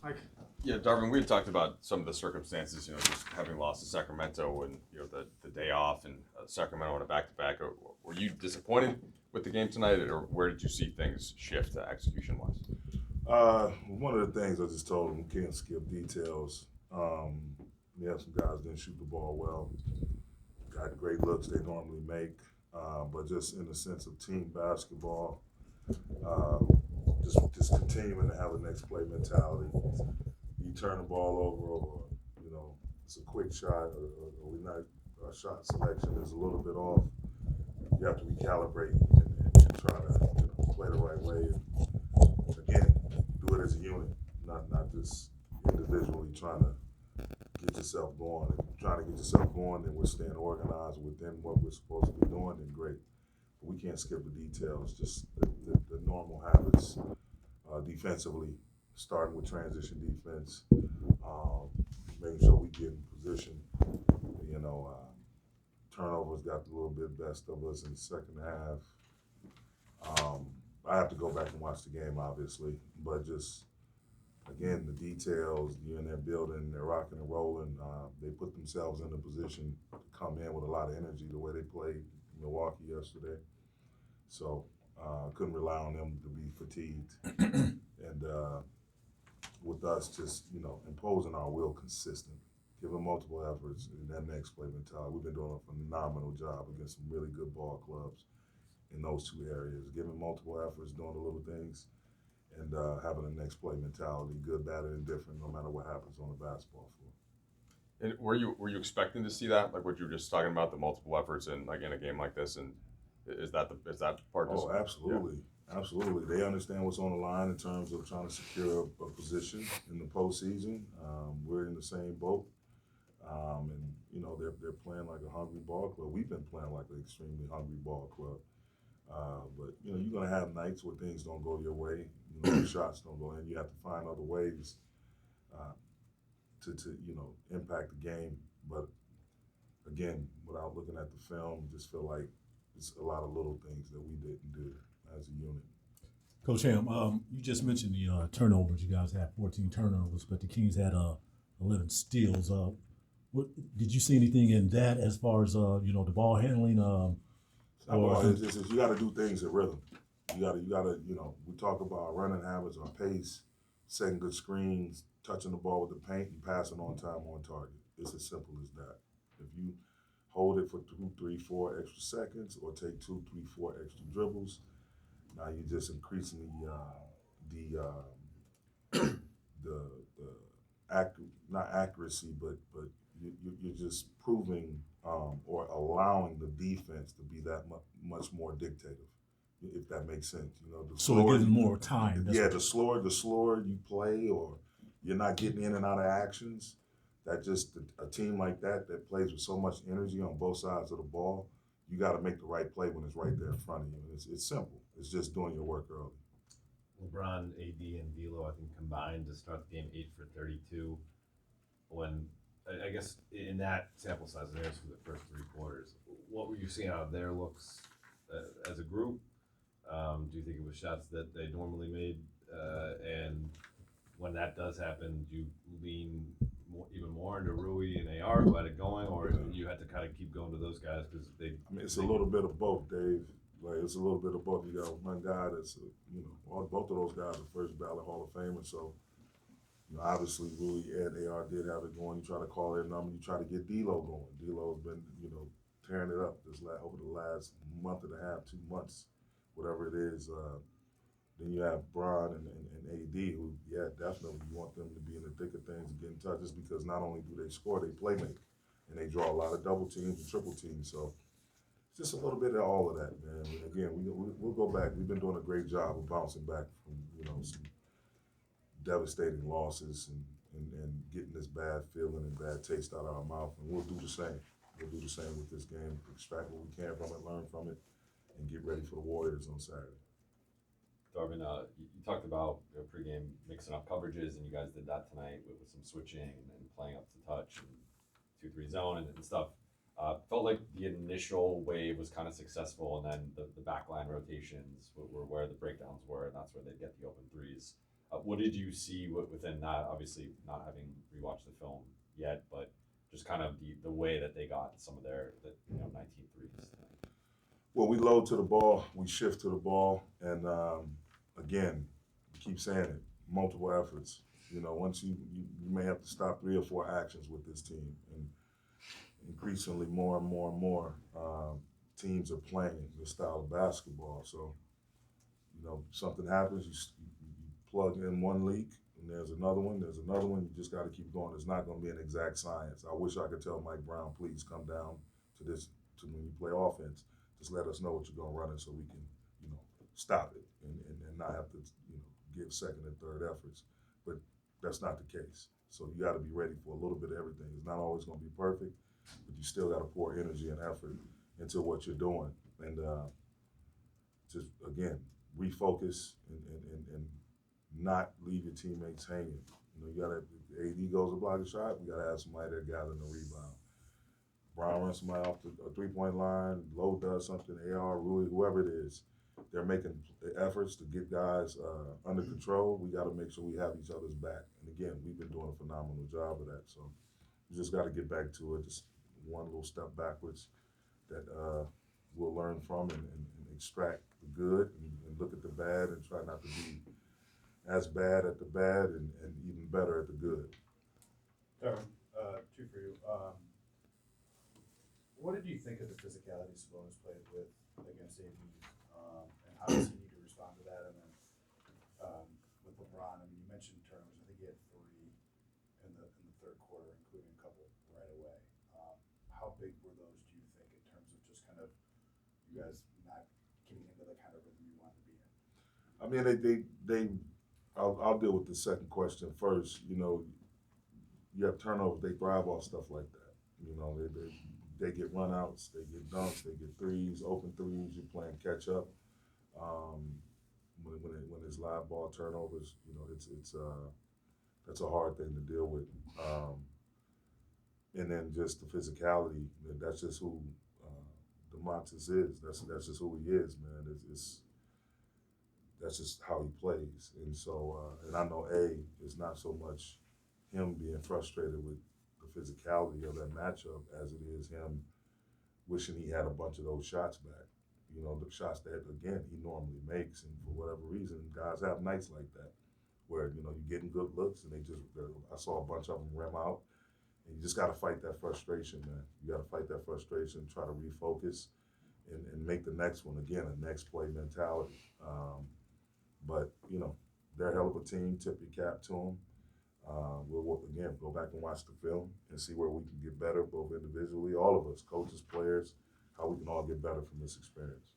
Mike. Yeah, Darvin, we had talked about some of the circumstances, just having lost to Sacramento and, the day off and Sacramento on a back-to-back. Were you disappointed with the game tonight, or where did you see things shift execution-wise? One of the things I just told them, we can't skip details. We have some guys didn't shoot the ball well, got great looks they normally make, but just in the sense of team basketball, just continuing to have a next play mentality. You turn the ball over, or it's a quick shot, or we not our shot selection is a little bit off. You have to recalibrate and try to play the right way. And again, do it as a unit, not just individually trying to get yourself going. If you're trying to get yourself going, then we're staying organized within what we're supposed to be doing, then great. But we can't skip the details, just the normal habits defensively, starting with transition defense, making sure we get in position. Turnovers got a little bit best of us in the second half. I have to go back and watch the game, obviously, but just, again, the details, you're in their building, they're rocking and rolling. They put themselves in a position to come in with a lot of energy the way they played Milwaukee yesterday. So couldn't rely on them to be fatigued. And with us just, imposing our will consistent, giving multiple efforts in that next play mentality. We've been doing a phenomenal job against some really good ball clubs in those two areas, giving multiple efforts, doing the little things, and having a next play mentality, good, bad, and indifferent, no matter what happens on the basketball floor. And were you expecting to see that, like what you were just talking about, the multiple efforts in a game like this, and is that part of this? Oh, absolutely. Yeah. Absolutely. They understand what's on the line in terms of trying to secure a position in the postseason. We're in the same boat. And they're playing like a hungry ball club. We've been playing like an extremely hungry ball club. But you're gonna have nights where things don't go your way. Shots don't go in. You have to find other ways to impact the game. But again, without looking at the film, just feel like it's a lot of little things that we didn't do as a unit. Coach Ham, you just mentioned the turnovers. You guys had 14 turnovers, but the Kings had 11 steals. What did you see anything in that as far as the ball handling? You got to do things at rhythm. You got to. We talk about running habits, our pace, setting good screens, touching the ball with the paint, and passing on time on target. It's as simple as that. If you hold it for 2, 3, 4 extra seconds, or take 2, 3, 4 extra dribbles, now you're just increasing not accuracy, but you're just proving or allowing the defense to be that much more dictative, if that makes sense. So it gives more time. The slower you play, or you're not getting in and out of actions. That just a team like that plays with so much energy on both sides of the ball, you got to make the right play when it's right there in front of you. It's simple. It's just doing your work early. LeBron, AD, and D'Lo, I think, combined to start the game 8 for 32. When I guess in that sample size of theirs for the first 3 quarters, what were you seeing out of their looks as a group? Do you think it was shots that they normally made? And when that does happen, do you lean even more into Rui and AR, who had it going, or you had to kind of keep going to those guys because they? It's a little bit of both, Dave. Like, it's a little bit of both. You got one guy that's, both of those guys are first ballot Hall of Famers. So, obviously Rui and AR did have it going. You try to call their number. You try to get D'Lo going. D'Lo's been, tearing it up over the last month and a half, 2 months, whatever it is. Then you have Bron and AD, who, definitely you want them to be in the thick of things and get in touch, just because not only do they score, they play make, and they draw a lot of double teams and triple teams. So it's just a little bit of all of that, man. And again, we'll go back. We've been doing a great job of bouncing back from some devastating losses and getting this bad feeling and bad taste out of our mouth, and we'll do the same. We'll do the same with this game. Extract what we can from it, learn from it, and get ready for the Warriors on Saturday. Darvin, you talked about pregame mixing up coverages, and you guys did that tonight with some switching and playing up to touch and 2-3 zone and stuff. Felt like the initial wave was kind of successful, and then the backline rotations were where the breakdowns were, and that's where they'd get the open threes. What did you see within that? Obviously, not having rewatched the film yet, but just kind of the way that they got some of their 19 threes. Well, we load to the ball, we shift to the ball, and again, keep saying it, multiple efforts. Once you may have to stop 3 or 4 actions with this team, and increasingly more and more and more teams are playing this style of basketball. So, something happens, you plug in one leak, and there's another one, you just got to keep going. It's not going to be an exact science. I wish I could tell Mike Brown, please come down to this, to when you play offense, just let us know what you're going to run it so we can, stop it and not have to, give second and third efforts. But that's not the case. So you got to be ready for a little bit of everything. It's not always going to be perfect, but you still got to pour energy and effort into what you're doing. And just, again, refocus and not leave your teammates hanging. You got to, AD goes to block a shot, we got to have somebody there gathering the rebound. Brown runs somebody off the three-point line, Lowe does something, AR, Rui, whoever it is, they're making efforts to get guys under control. We got to make sure we have each other's back. And again, we've been doing a phenomenal job of that. So we just got to get back to it, just one little step backwards that we'll learn from and extract the good and look at the bad and try not to be as bad at the bad and even better at the good. Two for you. What did you think of the physicality Sabonis played with against AD, and how does he need to respond to that? And then with LeBron, I mean, you mentioned turnovers. I think he had 3 in the third quarter, including a couple right away. How big were those, do you think, in terms of just kind of you guys not getting into the kind of rhythm you want to be in? I mean, I'll deal with the second question first. You have turnovers, they thrive off stuff like that. They get runouts, they get dunks, they get threes, open threes. You're playing catch up. When it's live ball turnovers, it's that's a hard thing to deal with. And then just the physicality. That's just who Domantas is. That's just who he is, man. That's just how he plays. And so, and I know is not so much him being frustrated with the physicality of that matchup as it is him wishing he had a bunch of those shots back. The shots that, again, he normally makes. And for whatever reason, guys have nights like that where, you're getting good looks and I saw a bunch of them rim out. And you just got to fight that frustration, man. You got to fight that frustration, try to refocus and make the next one, again, a next play mentality. But, they're a hell of a team. Tip your cap to them. We'll, again, go back and watch the film and see where we can get better, both individually, all of us, coaches, players, how we can all get better from this experience.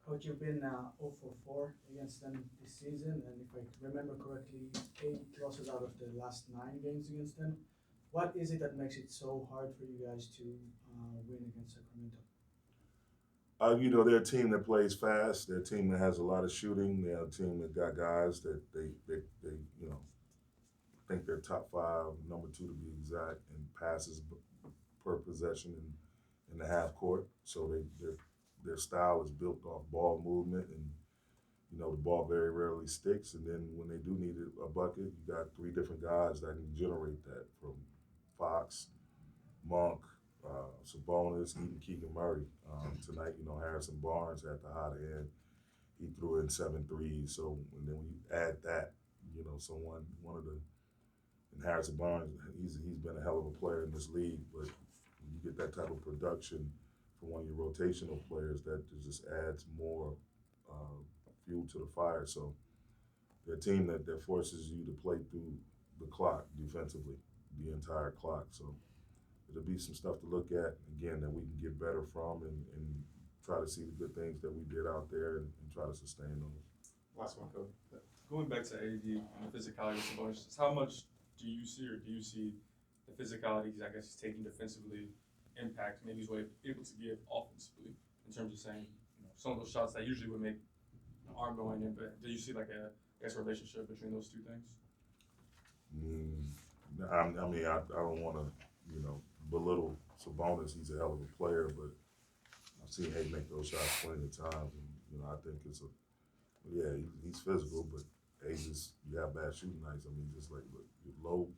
Coach, you've been 0 for 4 against them this season, and if I remember correctly, 8 losses out of the last 9 games against them. What is it that makes it so hard for you guys to win against Sacramento? They're a team that plays fast. They're a team that has a lot of shooting. They're a team that got guys that they think they're top 5, number 2 to be exact, in passes per possession in the half court. So their style is built off ball movement, and the ball very rarely sticks. And then when they do need a bucket, you got 3 different guys that can generate that, from Fox, Monk, Sabonis, even Kegan Murray. Tonight, Harrison Barnes at the hot end. He threw in 7 threes. So, and then when you add that, and Harrison Barnes, he's been a hell of a player in this league, but when you get that type of production from one of your rotational players, that just adds more fuel to the fire. So they're a team that forces you to play through the clock defensively, the entire clock. So it'll be some stuff to look at, again, that we can get better from and try to see the good things that we did out there and try to sustain those. Last one, Coach. Going back to AD and the physicality of Sabonis, how much do you see the physicality I guess he's taking defensively impact maybe he's able to give offensively in terms of saying, some of those shots that usually would make aren't going in, but do you see like a relationship between those two things? I don't want to, belittle Sabonis. He's a hell of a player, but I've seen him make those shots plenty of times, and I think he's physical, but you have bad shooting nights. I mean, just like look, Low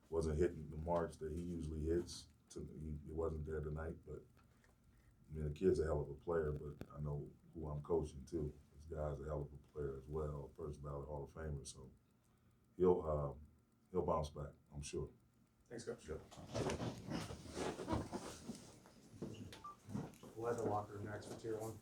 wasn't hitting the marks that he usually hits. He wasn't there tonight, but I mean, the kid's a hell of a player. But I know who I'm coaching too. This guy's a hell of a player as well, first ballot Hall of Famer. So he'll bounce back, I'm sure. Thanks, Coach. We'll head to locker room next for tier one.